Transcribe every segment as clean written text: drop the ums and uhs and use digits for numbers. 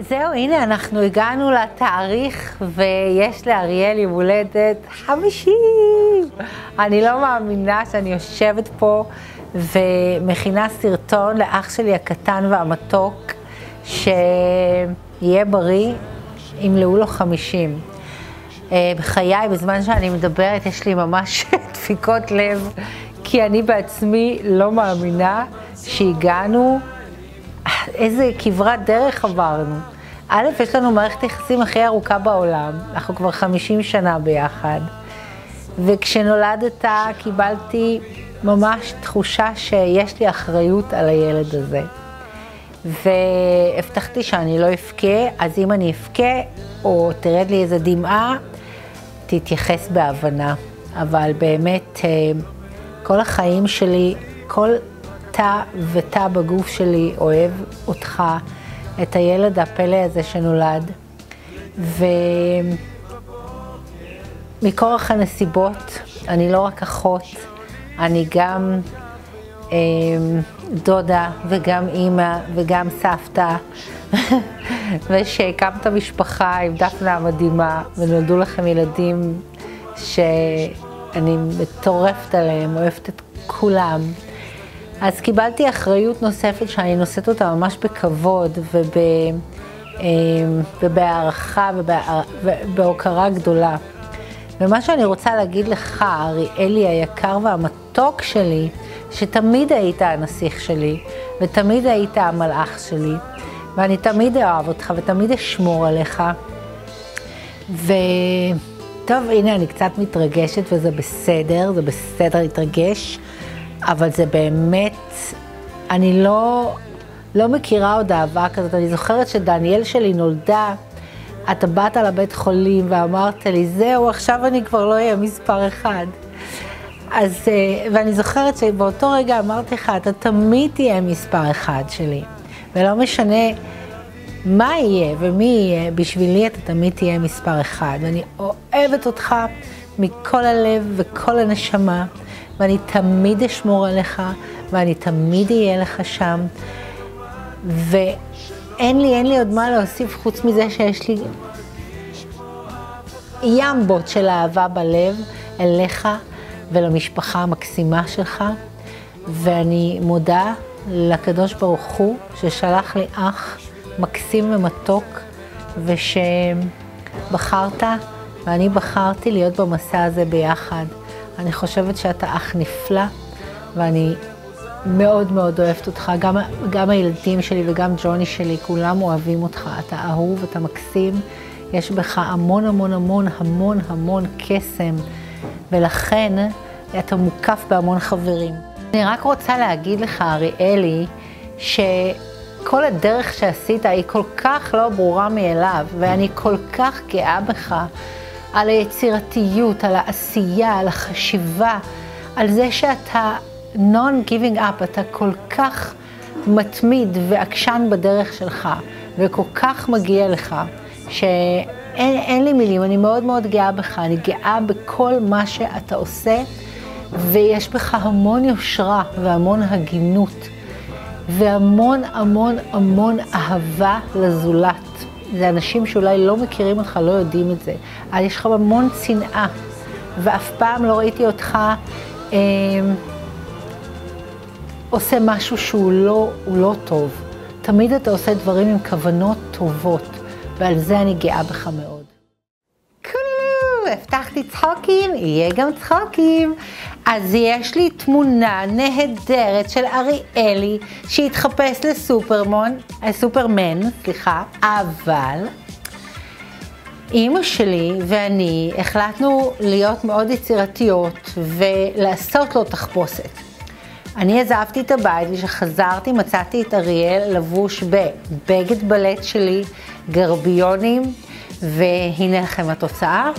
זהו, הנה אנחנו הגענו לתאריך ויש לאריאל יום הולדת 50. אני לא מאמינה שאני יושבת פה ומכינה סרטון לאח שלי הקטן והמתוק שיהיה בריא, ימלאו לו 50. בחיי, בזמן שאני מדברת, יש לי ממש דפיקות לב, כי אני בעצמי לא מאמינה שהגענו, איזה כברת דרך עברנו. א', יש לנו מערכת יחסים הכי ארוכה בעולם, אנחנו כבר 50 שנה ביחד, וכשנולדת קיבלתי ממש תחושה שיש לי אחריות על הילד הזה. והבטחתי שאני לא אפקה, אז אם אני אפקה או תרד לי איזה דמעה, תתייחס בהבנה. אבל באמת, כל החיים שלי, כל תא ותא בגוף שלי אוהב אותך, את הילד הפלא הזה שנולד. ומכורח הנסיבות, אני לא רק אחות, אני גם דודה וגם אימא וגם סבתא. ושהקמת משפחה עם דפנה המדהימה, ונולדו לכם ילדים שאני מטורפת עליהם, אוהבת את כולם. אז קיבלתי אחריות נוספת שאני נושאת אותה ממש בכבוד ובהערכה ובהוקרה גדולה. ומה שאני רוצה להגיד לך, אריאלי היקר והמתוק שלי, שתמיד היית הנסיך שלי, ותמיד היית המלאך שלי, ואני תמיד אוהב אותך ותמיד אשמור עליך. וטוב, הנה אני קצת מתרגשת וזה בסדר, זה בסדר להתרגש, אבל זה באמת, אני לא מכירה עוד אהבה כזאת. אני זוכרת שדניאל שלי נולדה, אתה באת לבית חולים ואמרת לי, זהו, עכשיו אני כבר לא אהיה מספר אחד. אז, ואני זוכרת שבאותו רגע אמרתי לך, אתה תמיד תהיה מספר אחד שלי. ולא משנה מה יהיה ומי יהיה, בשבילי אתה תמיד תהיה מספר אחד. ואני אוהבת אותך מכל הלב וכל הנשמה, ואני תמיד אשמור עליך, ואני תמיד אהיה לך שם. ואין לי עוד מה להוסיף חוץ מזה שיש לי ימבות של אהבה בלב אליך ולמשפחה המקסימה שלך. ואני מודה לקדוש ברוך הוא ששלח לי אח מקסים ומתוק, ושבחרת ואני בחרתי להיות במסע הזה ביחד. אני חושבת שאתה אח נפלא, ואני מאוד מאוד אוהבת אותך. גם הילדים שלי וגם ג'וני שלי, כולם אוהבים אותך. אתה אהוב, אתה מקסים. יש בך המון המון המון המון המון קסם, ולכן אתה מוקף בהמון חברים. אני רק רוצה להגיד לך, אריאלי, שכל הדרך שעשית היא כל כך לא ברורה מאליו, ואני כל כך גאה בך על היצירתיות, על העשייה, על החשיבה, על זה שאתה non-giving up, אתה כל כך מתמיד ועקשן בדרך שלך, וכל כך מגיע לך, שאין לי מילים. אני מאוד מאוד גאה בך, אני גאה בכל מה שאתה עושה, ויש בך המון יושרה והמון הגינות, והמון המון המון אהבה לזולת. זה אנשים שאולי לא מכירים אותך, לא יודעים את זה. אבל יש לך המון צנעה, ואף פעם לא ראיתי אותך עושה משהו שהוא לא טוב. תמיד אתה עושה דברים עם כוונות טובות, ועל זה אני גאה בך מאוד. הבטחתי צחוקים, יהיה גם צחוקים. אז יש לי תמונה נהדרת של אריאלי שהתחפש לסופרמן, אבל אמא שלי ואני החלטנו להיות מאוד יצירתיות ולעשות לו תחפושת. אני עזבתי את הבית, וכשחזרתי מצאתי את אריאל לבוש בבגד בלט שלי, גרביונים, והנה לכם התוצאה.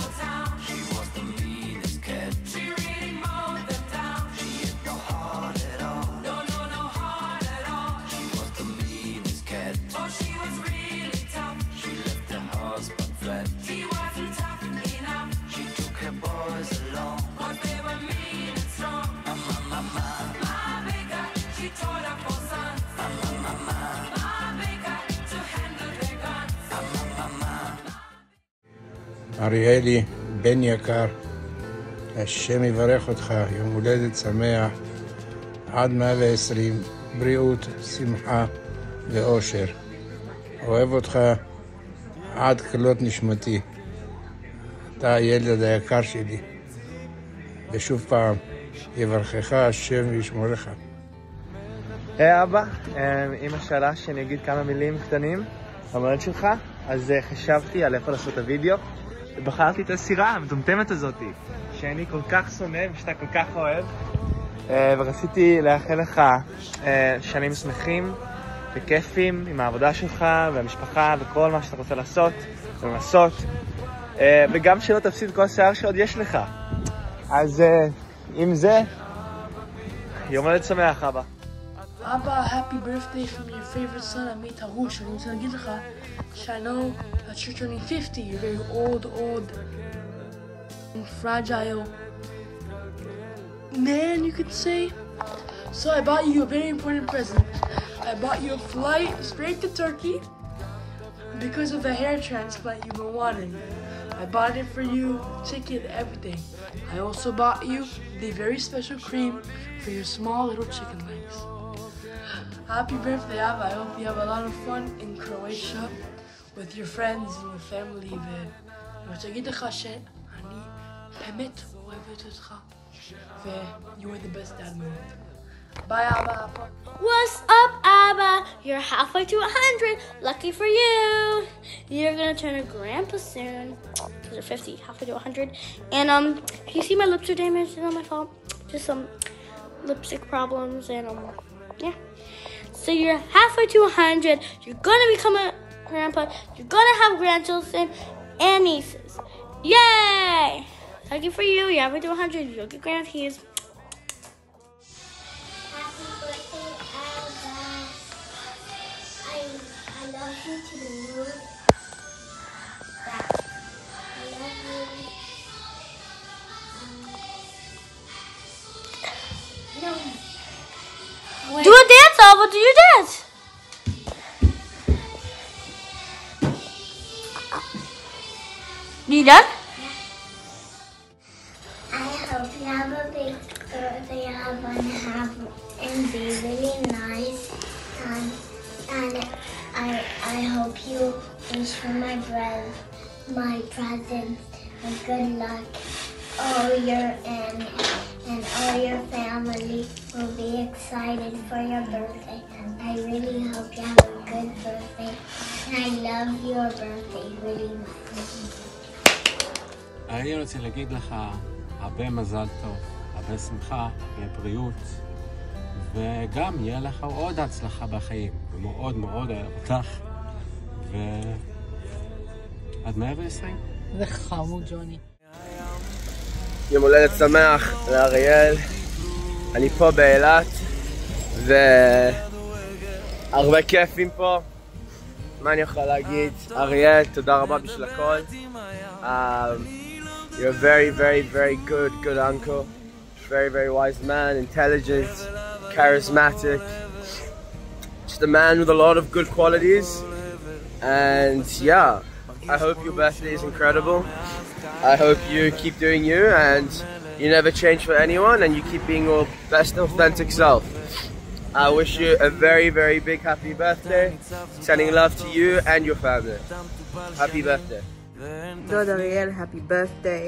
אריאלי, בן יקר, השם יברך אותך, יום הולדת שמח, עד 120, בריאות, שמחה ואושר. אוהב אותך עד כלות נשמתי. אתה הילד היקר שלי. ושוב פעם, יברכך השם וישמורך. היי אבא, אמא שאלה שאני אגיד כמה מילים קטנים במולדת שלך, אז חשבתי על איפה לעשות את הוידאו, ובחרתי את הסירה המטומטמת הזאת, שאני כל כך שונא ושאתה כל כך אוהב, ורציתי לאחל לך שנים שמחים וכיפים עם העבודה שלך והמשפחה וכל מה שאתה רוצה לעשות ולנסות, וגם שלא תפסיד כל השיער שעוד יש לך. אז עם זה, יום הולדת שמח אבא. Abba, happy birthday from your favorite son, Amit Harush. I want to give you I know that you're turning 50. You're very old and fragile man, you could say. So I bought you a very important present. I bought you a flight straight to Turkey because of the hair transplant you've been wanting. I bought it for you, ticket, everything. I also bought you the very special cream for your small little chicken legs. Happy birthday, Abba. I hope you have a lot of fun in Croatia with your friends and your family. אני רוצה להגיד לך שאני באמת אוהבת אותך. You are the best dad moment. Bye, Abba. What's up, Abba? You're halfway to 100. Lucky for you. You're gonna turn a grandpa soon. Because you're 50, halfway to 100. And can you see my lips are damaged? It's not my fault. Just some lipstick problems and yeah. So you're halfway to 100. You're gonna become a grandpa. You're gonna have grandchildren and nieces. Yay! Lucky for you. You're halfway to 100. You'll get grandkids. Happy birthday, Abba. I love you to the moon. I love you. No. Wait. Do a dance, Abba. Do your dance. You done? I hope you have a big birthday, Abba, and be really nice. And I hope you wish for my presents and good luck. And all your family will be excited for your birthday. I really hope you have a good birthday. And I love your birthday really much. אני רוצה להגיד לך הרבה מזל טוב, הרבה שמחה, הרבה בריאות, וגם יהיה לך עוד הצלחה בחיים. ומאוד מאוד אוהב אותך, עד 120. זה חמוד, ג'וני. יום הולדת שמח לאריאל. אני פה באילת והרבה כיפים פה. מה אני יכול להגיד? אריאל, תודה רבה בשביל הכל. You're a very, very, very good uncle. Very, very wise man, intelligent, charismatic. Just a man with a lot of good qualities. And yeah, I hope your birthday is incredible. I hope you keep doing you and you never change for anyone and you keep being your best authentic self. I wish you a very, very big happy birthday. Sending love to you and your family. Happy birthday. Dod Ariel, happy birthday.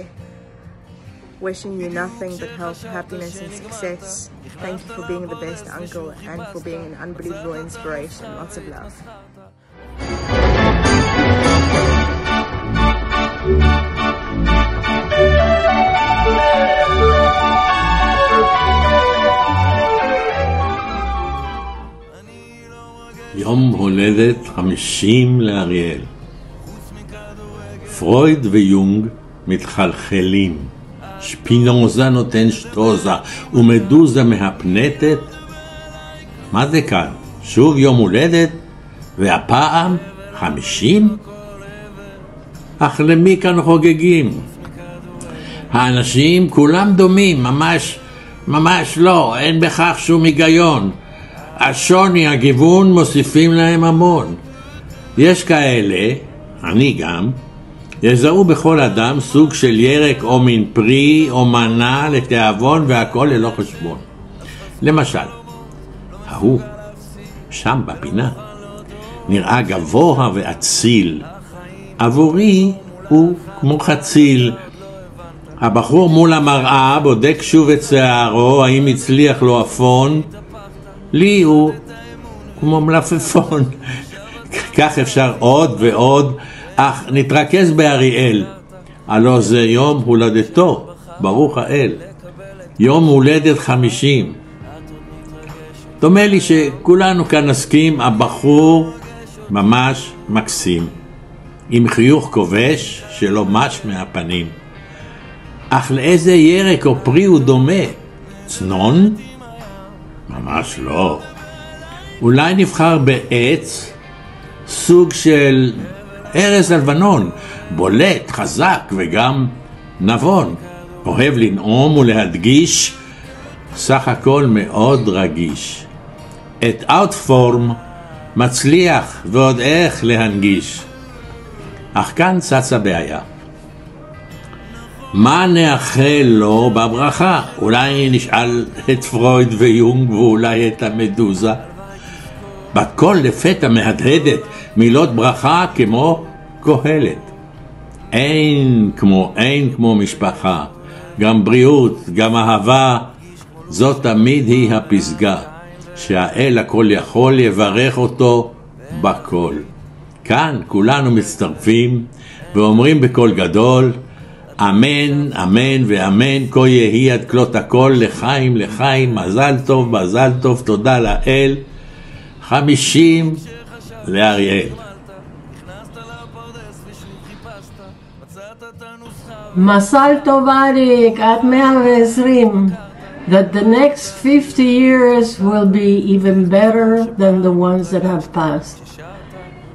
Wishing you nothing but health, happiness and success. Thank you for being the best uncle and for being an unbelievable inspiration. Lots of love. יום הולדת 50 לאריאל. פרויד ויונג מתחלחלים, שפינוזה נותן שטוזה ומדוזה מהפנטת. מה זה כאן? שוב יום הולדת? והפעם 50? אך למי כאן חוגגים? האנשים כולם דומים, ממש לא, אין בכך שום היגיון. השוני, הגיוון מוסיפים להם המון. יש כאלה, אני גם, יזהו בכל אדם סוג של ירק או מין פרי או מנה לתיאבון, והכל ללא חשבון. למשל, ההוא שם בפינה נראה גבוה ואציל, עבורי הוא כמו חציל. הבחור מול המראה בודק שוב את שערו, האם הצליח לו אפון, לי הוא כמו מלפפון. כך אפשר עוד ועוד, אך נתרכז באריאל. הלא זה יום הולדתו, ברוך האל, יום הולדת 50. דומה לי שכולנו כאן נסכים, הבחור ממש מקסים, עם חיוך כובש שלא מש מהפנים. אך לאיזה ירק או פרי הוא דומה? צנון? ממש לא. אולי נבחר בעץ, סוג של ארז הלבנון, בולט, חזק וגם נבון, אוהב לנאום ולהדגיש, סך הכל מאוד רגיש. את אאוטפורם מצליח ועוד איך להנגיש. אך כאן צצה בעיה. מה נאחל לו בברכה? אולי נשאל את פרויד ויונג ואולי את המדוזה? בת קול לפתע מהדהדת מילות ברכה כמו קהלת. אין כמו משפחה, גם בריאות, גם אהבה, זאת תמיד היא הפסגה, שהאל הכל יכול יברך אותו בכל. כאן כולנו מצטרפים ואומרים בקול גדול, אמן, אמן ואמן, כה יהי עד כלות הכל, לחיים, לחיים, מזל טוב, תודה לאל. 50 לאריאל. מזל טוב אריק, עד 120. That the next 50 years will be even better than the ones that have passed.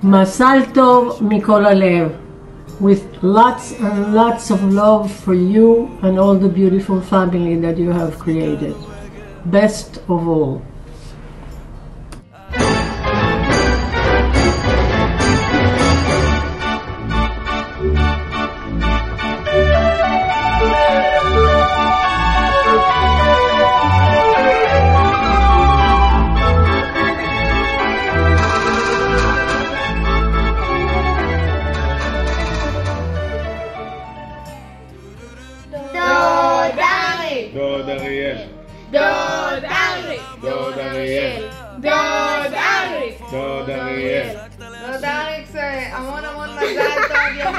מזל טוב מכל הלב. With lots and lots of love for you and all the beautiful family that you have created. Best of all.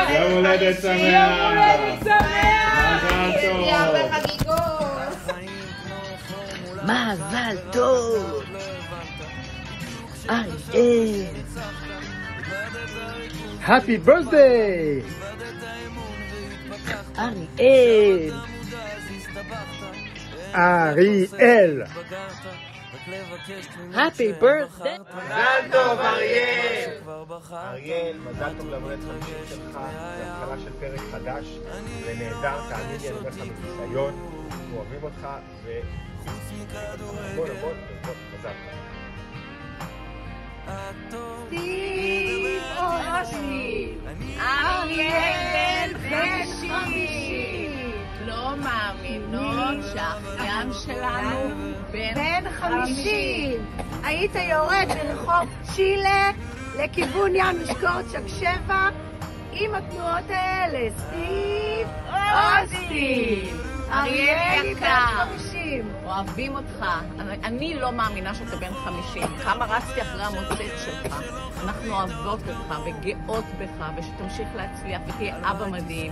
יום הולדת שמח! מזל טוב! אריאל! Happy birthday! אריאל! אריאל! Happy birthday! מזל טוב אריאל! אריאל, מזל טוב למולדת 50 שלך, זה התחלה של פרק חדש, זה נהדר, תאמין לי, אני אומר לך בניסיון, אנחנו אוהבים אותך, בוא, מזל טוב. סטיב אושי, אריאל בן 50. לא מאמינות שהאחיין שלנו בן 50. היית יורד ברחוב צ'ילה לכיוון יאנוש קורצ'אק 7 עם התנועות האלה. סטיב אושי, אריאל יקר, אוהבים אותך. אני לא מאמינה שאתה בן 50. כמה רצתי אחרי המוצאת שלך. אנחנו אוהבות אותך וגאות בך, ושתמשיך להצליח ותהיה אבא מדהים.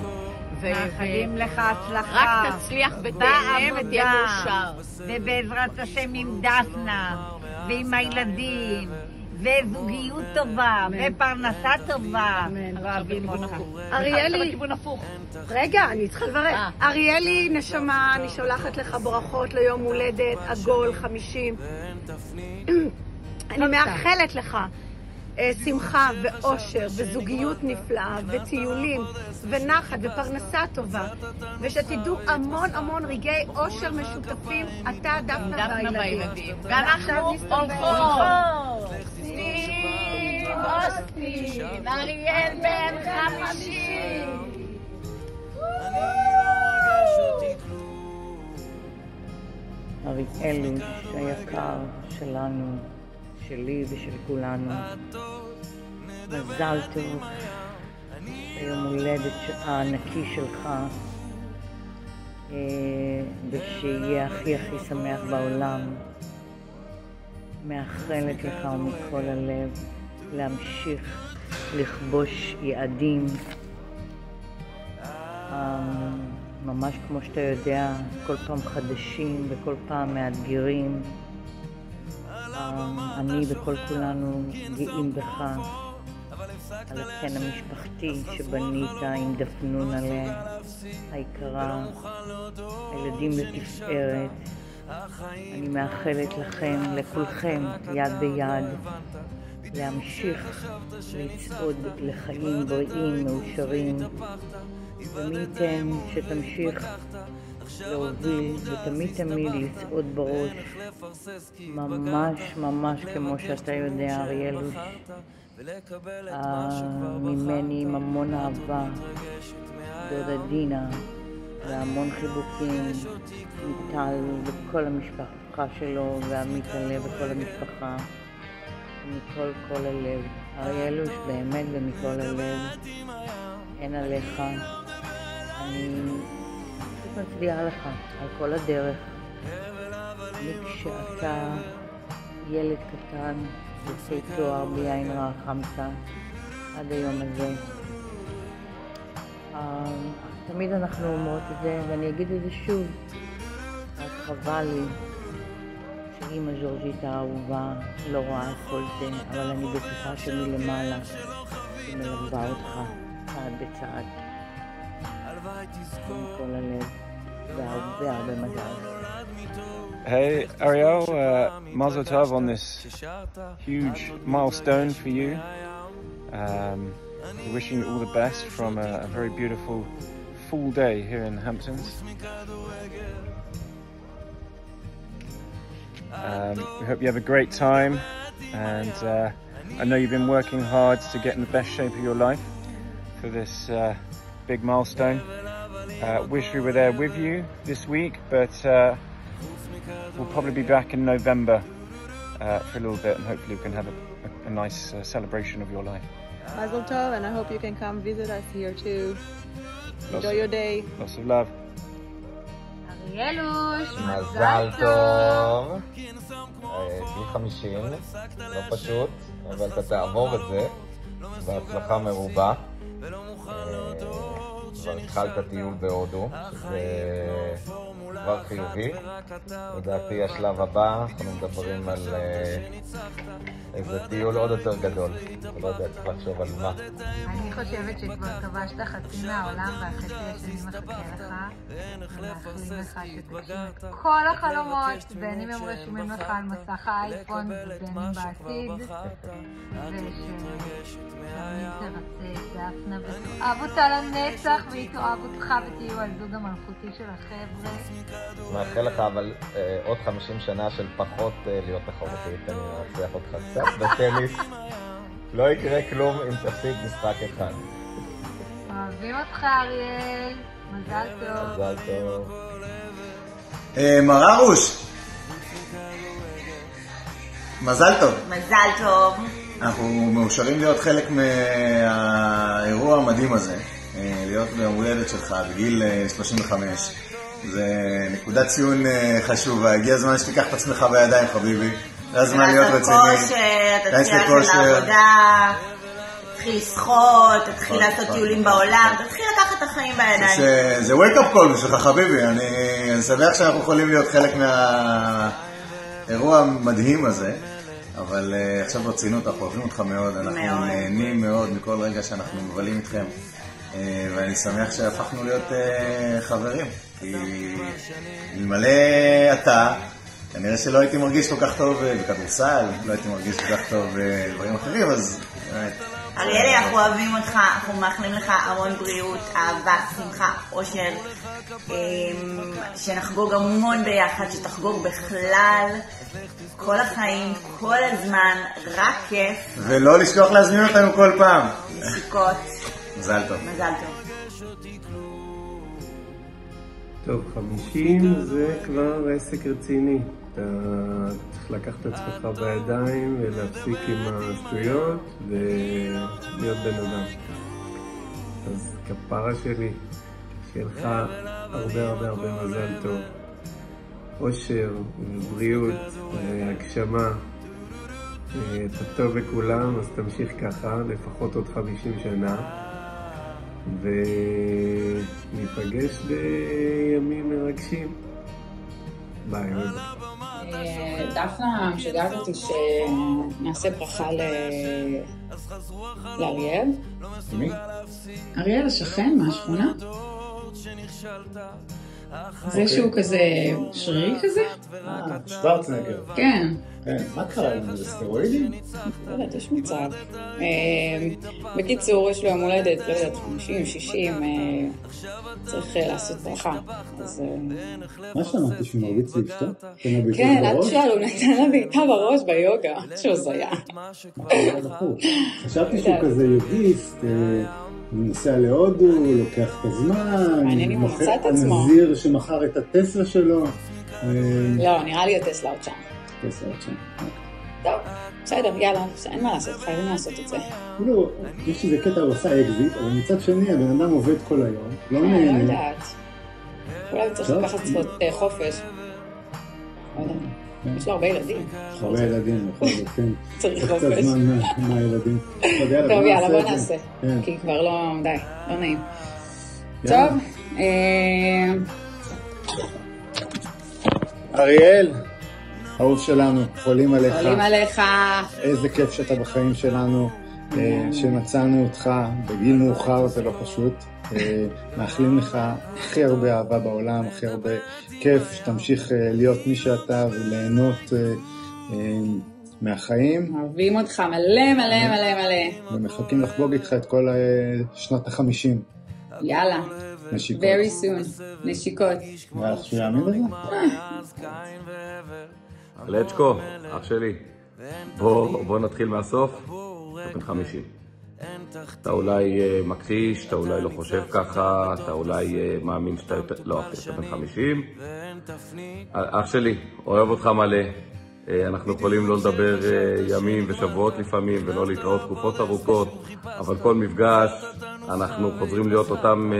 מאחלים לך הצלחה. רק תצליח ותהנה ותהיה מאושר. ובעזרת השם עם דפנה ועם הילדים. וזוגיות טובה, ופרנסה טובה. אוהבים אותך. אריאלי, בכיוון הפוך. רגע, אני צריכה לברך. אריאלי, נשמה, אני שולחת לך ברכות ליום הולדת עגול 50. אני מאחלת לך שמחה ואושר וזוגיות נפלאה וטיולים ונחת ופרנסה טובה, ושתדעו המון המון רגעי אושר משותפים, אתה דפנה והילדים. ואנחנו אורחות. סטיב אוסטין, אריאל בן 50. אריאלוש היקר שלנו, שלי ושל כולנו, מזל טוב ליום הולדת הענקי שלך, ושיהיה הכי הכי שמח בעולם. מאחלת לך ומכל הלב להמשיך לכבוש יעדים, ממש כמו שאתה יודע, כל פעם חדשים וכל פעם מאתגרים. אני וכל כולנו גאים בך על הקן המשפחתי שבנית עם דפנון עליה היקרה, הילדים לתפארת. אני מאחלת לכם, לכולכם, יד ביד, להמשיך לצעוד לחיים בריאים, מאושרים, ומי ייתן שתמשיך להוביל ותמיד תמיד לצעוד בראש, ממש ממש כמו שאתה יודע, אריאלוש. ממני עם המון אהבה, דודה דינה, והמון חיבוקים מטל וכל המשפחה שלו, ועמית הלב וכל המשפחה, מכל כל הלב. אריאלוש, באמת ומכל הלב, אין עליך. אני מצדיעה לך על כל הדרך. כשאתה ילד קטן יוצא תואר בלי עין רע חמת עד היום הזה. תמיד אנחנו אומרות את זה, ואני אגיד את זה שוב, רק חבל לי שאמא ז'ורג'ית האהובה לא רואה את כל זה, אבל אני בטוחה שמלמעלה היא מלווה אותך צעד בצעד. מכל הלב, והרבה מזל. Hey Ariel, Mazel Tov on this huge milestone for you. Wishing you all the best from a very beautiful full day here in Hamptons. We hope you have a great time, and I know you've been working hard to get in the best shape of your life for this big milestone. Wish we were there with you this week, but we'll probably be back in November for a little bit, and hopefully we can have a nice celebration of your life. Mazel Tov, and I hope you can come visit us here too. Enjoy your day. Lots of love. אריאלוש, מזל טוב. גיל 50, לא פשוט, אבל אתה תעבור את זה בהצלחה מרובה. כבר התחלת טיול בהודו, שזה דבר חיובי. לדעתי השלב הבא, אנחנו מדברים על איזה טיול עוד יותר גדול. אני לא יודע, צריך לחשוב על מה. אני חושבת שכבר כבשת חצי מהעולם והחצי השני מחכה לך. ומאחלים לך שתגשים את כל החלומות, בין אם הם רשומים לך על מסך האייפון ובין אם בעתיד. ושתמיד תרצה את דפנה ותאהב אותה לנצח והיא תאהב אותך ותהיו על זוג המלכותי של החבר'ה. מאחל לך אבל עוד 50 שנה של פחות להיות תחרותית. אני אצליח אותך קצת בטניס. לא יקרה כלום אם תפסיד משחק אחד. אוהבים אותך אריאל, מזל טוב. מזל טוב. מר ארוש, מזל טוב. מזל טוב. אנחנו מאושרים להיות חלק מהאירוע המדהים הזה, להיות ביום הולדת שלך בגיל 35. זה נקודת ציון חשובה, הגיע הזמן שתיקח את עצמך בידיים חביבי, זה הזמן להיות רציני. תתחיל ללכת לעבודה, תתחיל לשחות, תתחיל לעשות טיולים בעולם, תתחיל לקחת את החיים בידיים. זה wake up call בשבילך חביבי, אני שמח שאנחנו יכולים להיות חלק מהאירוע המדהים הזה. אבל עכשיו ברצינות, אנחנו אוהבים אותך מאוד, אנחנו נהנים מאוד מכל רגע שאנחנו מבלים איתכם, ואני שמח שהפכנו להיות חברים, כי אלמלא אתה, כנראה שלא הייתי מרגיש כל כך טוב בכדורסל, לא הייתי מרגיש כל כך טוב בדברים אחרים, אז באמת, אריאלי, אנחנו אוהבים אותך, אנחנו מאחלים לך המון בריאות, אהבה, שמחה, אושר, שנחגוג המון ביחד, שתחגוג בכלל, כל החיים, כל הזמן, רק כיף. ולא לשכוח להזמין אותנו כל פעם. נשיקות. מזל טוב. מזל טוב. טוב, 50 זה כבר עסק רציני. אתה צריך לקחת את עצמך בידיים ולהפסיק עם השטויות ולהיות בן אדם. אז כפרה שלי, שיהיה לך הרבה הרבה הרבה מזל טוב. אושר ובריאות והגשמה. אתה טוב בכולם, אז תמשיך ככה, לפחות עוד 50 שנה. וניפגש בימים מרגשים. ביי, אוהב. דפנה משגעת אותי שנעשה ברכה לאריאל. מי? אריאל השכן מהשכונה. זה שהוא כזה שרירי כזה? שוורצנגר. כן. מה קרה לנו? זה סטרואידים? לא יודעת, יש מצב. בקיצור, יש לו יום הולדת, לא יודעת, 50, 60, צריך לעשות ברכה. מה שמעתי שהוא מרביץ לאשתו? כן, עד שאל, הוא נתן לה בעיטה בראש ביוגה, שהוא זיה. חשבתי שהוא כזה יוגיסט, הוא נוסע להודו, הוא לוקח את הזמן, מעניין אם הוא מצא את עצמו. הנזיר שמכר את הטסלה שלו. לא, נראה לי הטסלה עוד שם. טסלה עוד שם. טוב, בסדר, יאללה, אין מה לעשות, חייבים לעשות את זה. לא, יש איזה קטע, הוא עושה אקזיט, אבל מצד שני, הבן אדם עובד כל היום, לא נהנה. לא יודעת. אולי צריך לקחת חופש. לא יודעת. יש לו הרבה ילדים. הרבה ילדים, יכול להיות, כן. צריך חופש. קצת זמן מהילדים. טוב, יאללה, בוא נעשה. כי כבר לא, די, לא נעים. טוב. אריאל, אהוב שלנו, חולים עליך. חולים עליך. איזה כיף שאתה בחיים שלנו, שמצאנו אותך בגיל מאוחר, זה לא פשוט. מאחלים לך הכי הרבה אהבה בעולם, הכי הרבה כיף, שתמשיך להיות מי שאתה וליהנות מהחיים. אוהבים אותך מלא מלא מלא מלא. ומחכים לחגוג איתך את כל שנות ה-50. יאללה. נשיקות. Very soon. נשיקות. ואיך שהוא יאמין לזה? לצ'קו, אח שלי, בוא נתחיל מהסוף. אתה בן 50. אתה אולי מכחיש, אתה אולי לא חושב ככה, אתה אולי מאמין שאתה יותר... לא, אתה בן 50. אח שלי, אוהב אותך מלא. אנחנו יכולים לא לדבר ימים ושבועות לפעמים ולא להתראות תקופות ארוכות, אבל כל מפגש אנחנו חוזרים להיות אותם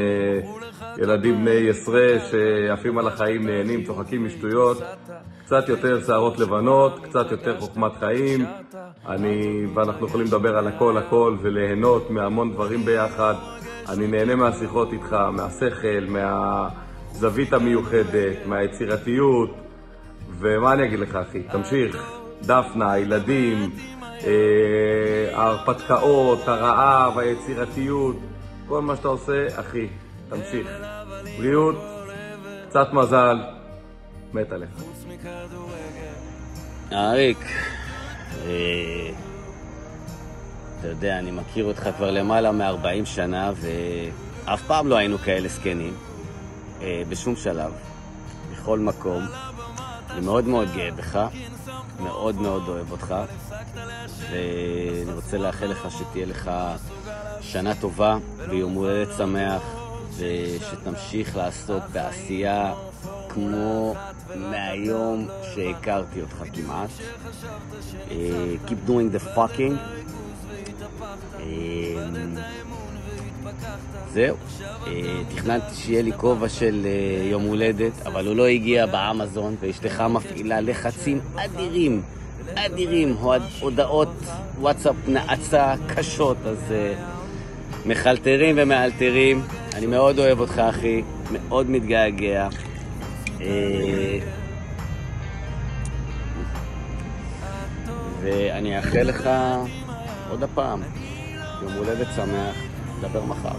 ילדים בני עשרה שעפים על החיים, נהנים, צוחקים משטויות, קצת יותר שערות לבנות, קצת יותר חוכמת חיים, ואנחנו יכולים לדבר על הכל וליהנות מהמון דברים ביחד. אני נהנה מהשיחות איתך, מהשכל, מהזווית המיוחדת, מהיצירתיות. ומה אני אגיד לך, אחי? תמשיך. דפנה, הילדים, ההרפתקאות, הרעב, היצירתיות, כל מה שאתה עושה, אחי, תמשיך. בריאות, קצת מזל, מת עליך. אריק, אתה יודע, אני מכיר אותך כבר למעלה מ-40 שנה, ואף פעם לא היינו כאלה סקנים, בשום שלב, בכל מקום. אני מאוד מאוד גאה בך, מאוד מאוד אוהב אותך, ואני רוצה לאחל לך שתהיה לך שנה טובה ויום הולדת שמח, ושתמשיך לעשות בעשייה כמו מהיום שהכרתי אותך כמעט. Keep doing the fucking. זהו, תכננתי שיהיה לי כובע של יום הולדת, אבל הוא לא הגיע באמזון, ואשתך מפעילה לחצים אדירים, הודעות וואטסאפ נעצה קשות, אז מחלטרים ומאלתרים. אני מאוד אוהב אותך, אחי, מאוד מתגעגע. ואני אאחל לך עוד הפעם יום הולדת שמח, נדבר מחר.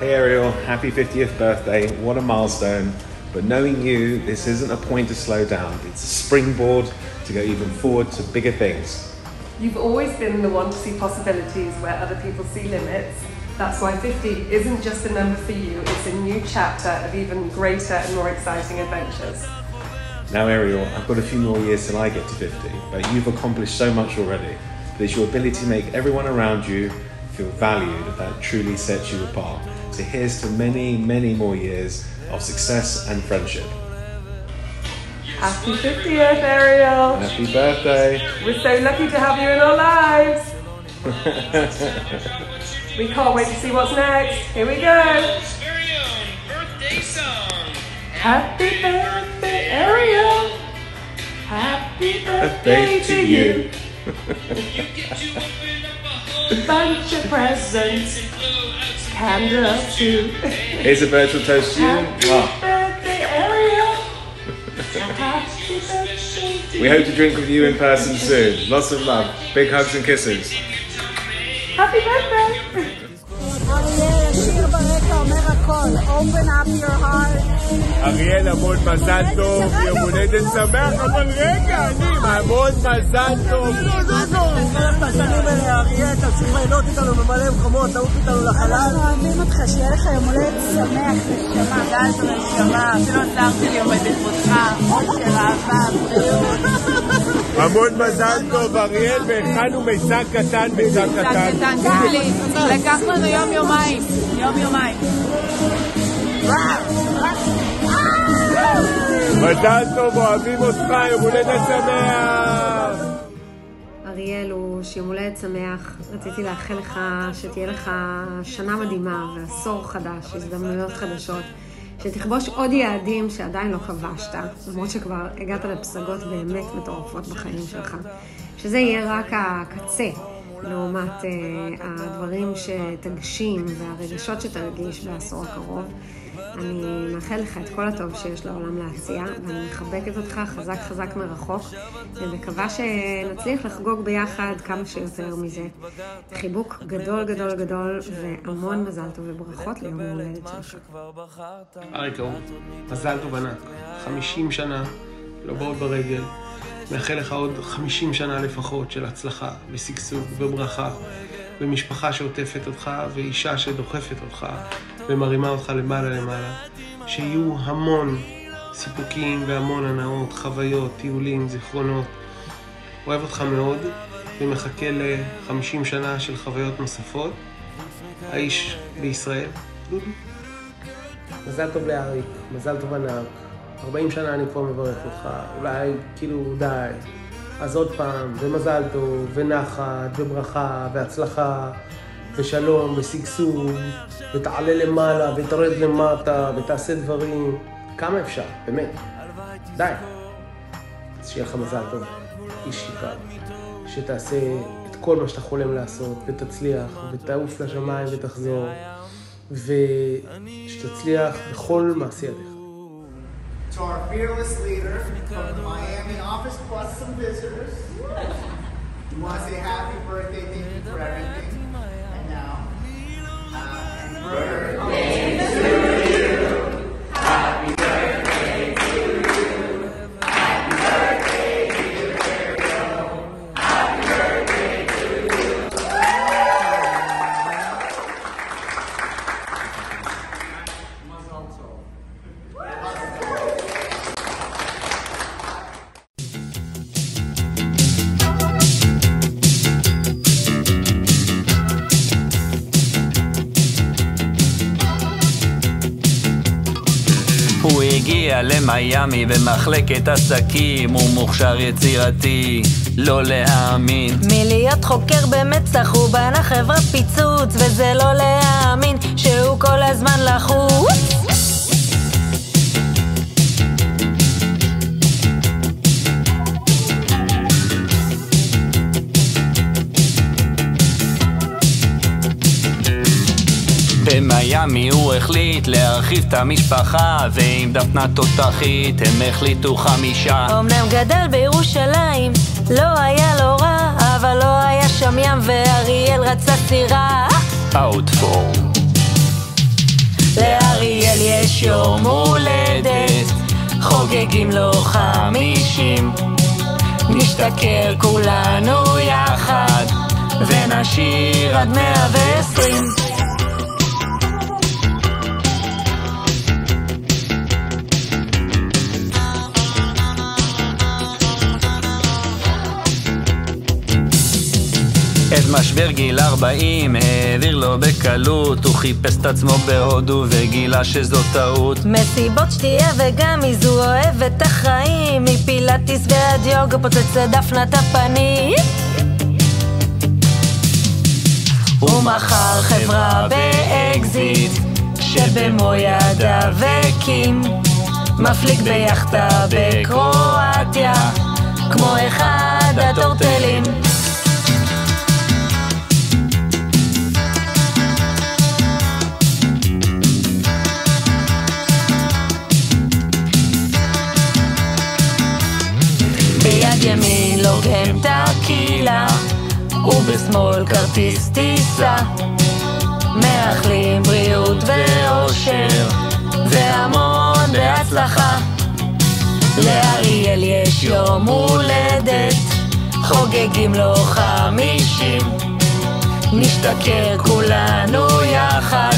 Hey Ariel, happy 50th birthday. What a milestone. But knowing you, this isn't a point to slow down. It's a springboard to go even forward to bigger things. You've always been the one to see possibilities where other people see limits. That's why 50 isn't just a number for you, it's a new chapter of even greater and more exciting adventures. Now, Ariel, I've got a few more years till I get to 50, but you've accomplished so much already. There's your ability to make everyone around you feel valued, that truly sets you apart. So here's to many, many more years of success and friendship. Happy 50th, Ariel! Happy birthday! We're so lucky to have you in our lives! We can't wait to see what's next. Here we go! Birthday song! Happy birthday, Ariel! Happy birthday to you! Bunch of presents, candles too. Here's a virtual toast to you. Happy birthday, Ariel! Happy birthday to We hope to drink with you in person soon. Lots of love. Big hugs and kisses. Happy birthday! אריאל, השיר ברקע אומר הכל. Open up your heart. אריאל, המון מזל טוב, יום הולדת שמח, אבל רגע, המון מזל טוב. חלפת השנים האלה, אריאל, תמשיך ליהנות איתנו במלא מקומות, תעוף איתנו לחלל. אנחנו אוהבים אותך, שיהיה לך יום הולדת שמח, נשמה. מזל טוב, נשמה, אפילו עצרתי לי עומד לכבודך, אושר, אהבה, בריאות. המון מזל טוב, אריאל, והכנו מיצג קטן, מיצג קטן. קטן, גלי, לקח לנו יום-יומיים. מזל טוב, אוהבים אותך, יום הולדת שמח! אריאל הוא שיום הולדת שמח. רציתי לאחל לך שתהיה לך שנה מדהימה ועשור חדש, הזדמנויות חדשות, שתכבוש עוד יעדים שעדיין לא כבשת, למרות שכבר הגעת לפסגות באמת מטורפות בחיים שלך. שזה יהיה רק הקצה לעומת הדברים שתגשים והרגשות שתרגיש בעשור הקרוב. אני מאחל לך את כל הטוב שיש לעולם להציע, ואני מחבקת אותך חזק חזק מרחוק, ומקווה שנצליח לחגוג ביחד כמה שיותר מזה. חיבוק גדול גדול גדול, והמון מזל טוב וברכות ליום ההולדת שלך. אריקו, מזל טוב ענק, 50 שנה, לא באות ברגל. מאחל לך עוד 50 שנה לפחות של הצלחה, ושגשוג וברכה, ומשפחה שעוטפת אותך, ואישה שדוחפת אותך, ומרימה אותך למעלה למעלה. שיהיו המון סיפוקים והמון הנאות, חוויות, טיולים, זיכרונות. אוהב אותך מאוד, ומחכה ל-50 שנה של חוויות נוספות. האיש בישראל, דודו. מזל טוב לאריק, מזל טוב ענק. 40 שנה אני כבר מברך אותך, אולי כאילו די, אז עוד פעם, ומזל טוב, ונחת, וברכה, והצלחה, ושלום, ושגשוג, ותעלה למעלה, ותרד למטה, ותעשה דברים, כמה אפשר, באמת, די. אז שיהיה לך מזל טוב, איש יקר, שתעשה את כל מה שאתה חולם לעשות, ותצליח, ותעוף לשמיים ותחזור, ושתצליח בכל מעשי ידיך. To our fearless leader from the Miami office, plus some visitors. We want to say happy birthday, thank you for everything. And now, happy birthday to you. Happy birthday to you. Happy birthday, dear Ariel. Happy birthday to you. Mazel tov. הוא הגיע למיימי במחלקת עסקים, הוא מוכשר יצירתי, לא להאמין. מלהיות חוקר במצח הוא בנה חברת פיצוץ, וזה לא להאמין שהוא כל הזמן לחוץ. במיימי הוא החליט להרחיב את המשפחה, ועם דפנה תותחית הם החליטו 5. אמנם גדל בירושלים, לא היה לו רע, אבל לא היה שם ים ואריאל רצה סירה. אאוטפור. לאריאל יש יום הולדת, חוגגים לו 50, נשתכר כולנו יחד ונשיר עד 120. את משבר גיל 40 העביר לו בקלות, הוא חיפש את עצמו בהודו וגילה שזו טעות. מסיבות שתייה וגם איזו אוהב את החיים, מפילאטיס ועד יוגה פוצץ לדפנת הפנים. הוא מכר חברה באקזיט שבמו ידיו הקים, מפליג ביחדה בקרואטיה כמו אחד הטורטלים. ביד ימין לוגם טקילה ובשמאל כרטיס טיסה, מאחלים בריאות ואושר והמון בהצלחה. לאריאל יש יום הולדת, חוגגים לו 50, נשתכר כולנו יחד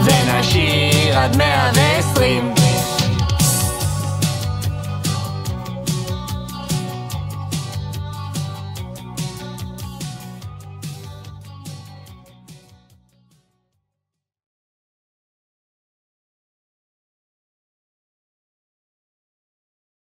ונשיר עד 120.